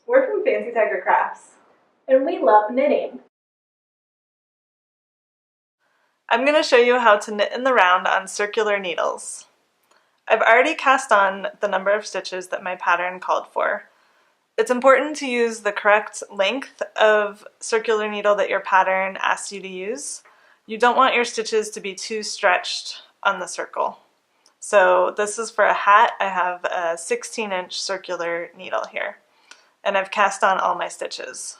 We're from Fancy Tiger Crafts. And we love knitting. I'm going to show you how to knit in the round on circular needles. I've already cast on the number of stitches that my pattern called for. It's important to use the correct length of circular needle that your pattern asks you to use. You don't want your stitches to be too stretched on the circle. So this is for a hat. I have a 16-inch circular needle here, and I've cast on all my stitches.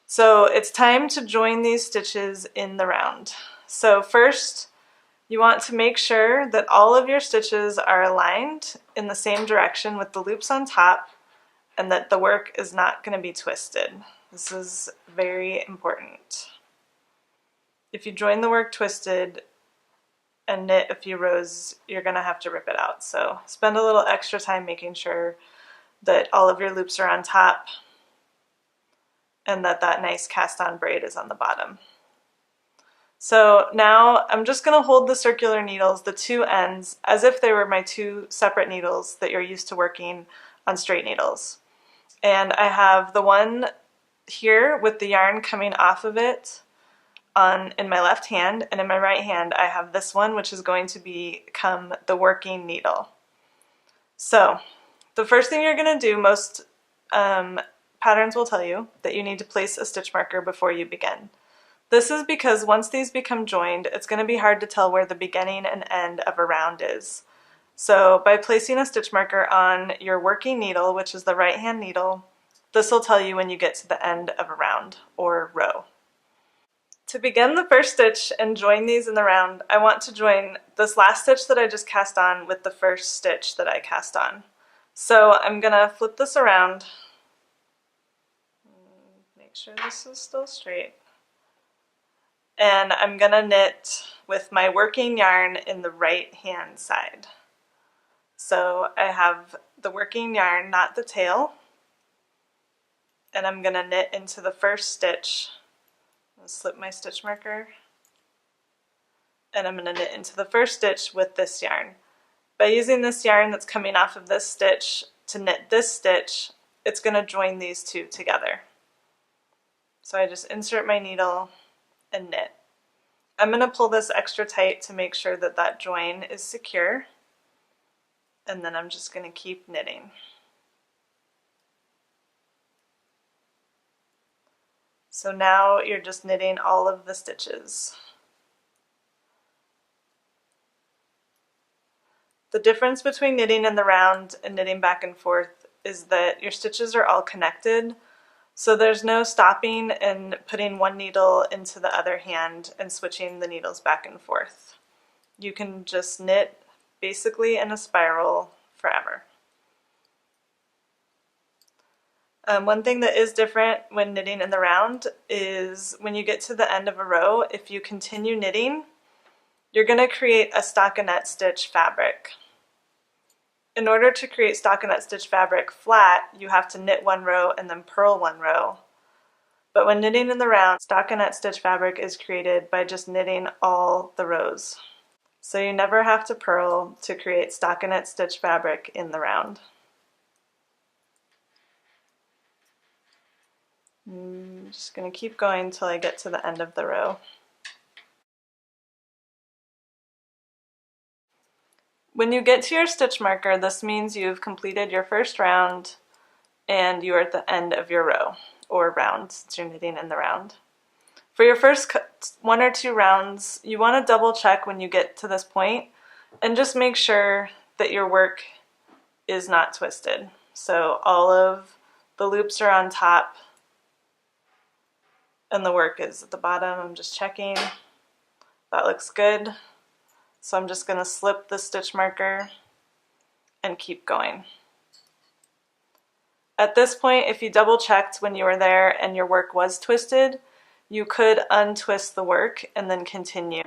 So it's time to join these stitches in the round. So first, you want to make sure that all of your stitches are aligned in the same direction with the loops on top, and that the work is not going to be twisted. This is very important. If you join the work twisted and knit a few rows, you're going to have to rip it out. So spend a little extra time making sure that all of your loops are on top and that that nice cast on braid is on the bottom. So now I'm just going to hold the circular needles, the two ends, as if they were my two separate needles that you're used to working on straight needles. And I have the one here with the yarn coming off of it in my left hand, and in my right hand I have this one, which is going to become the working needle. So the first thing you're going to do, most patterns will tell you that you need to place a stitch marker before you begin. This is because once these become joined, it's going to be hard to tell where the beginning and end of a round is. So by placing a stitch marker on your working needle, which is the right hand needle, this will tell you when you get to the end of a round or row. To begin the first stitch and join these in the round, I want to join this last stitch that I just cast on with the first stitch that I cast on. So I'm going to flip this around, make sure this is still straight, and I'm going to knit with my working yarn in the right hand side. So I have the working yarn, not the tail, and I'm going to knit into the first stitch. I'm going to slip my stitch marker, and I'm going to knit into the first stitch with this yarn. By using this yarn that's coming off of this stitch to knit this stitch, it's going to join these two together. So I just insert my needle and knit. I'm going to pull this extra tight to make sure that that join is secure. And then I'm just going to keep knitting. So now you're just knitting all of the stitches. The difference between knitting in the round and knitting back and forth is that your stitches are all connected, so there's no stopping and putting one needle into the other hand and switching the needles back and forth. You can just knit basically in a spiral forever. One thing that is different when knitting in the round is when you get to the end of a row, if you continue knitting, you're going to create a stockinette stitch fabric. In order to create stockinette stitch fabric flat, you have to knit one row and then purl one row. But when knitting in the round, stockinette stitch fabric is created by just knitting all the rows. So you never have to purl to create stockinette stitch fabric in the round. I'm just going to keep going until I get to the end of the row. When you get to your stitch marker, this means you've completed your first round and you are at the end of your row, or round, since you're knitting in the round. For your first one or two rounds, you want to double check when you get to this point and just make sure that your work is not twisted. So all of the loops are on top and the work is at the bottom. I'm just checking. That looks good. So I'm just going to slip the stitch marker and keep going. At this point, if you double checked when you were there and your work was twisted, you could untwist the work and then continue.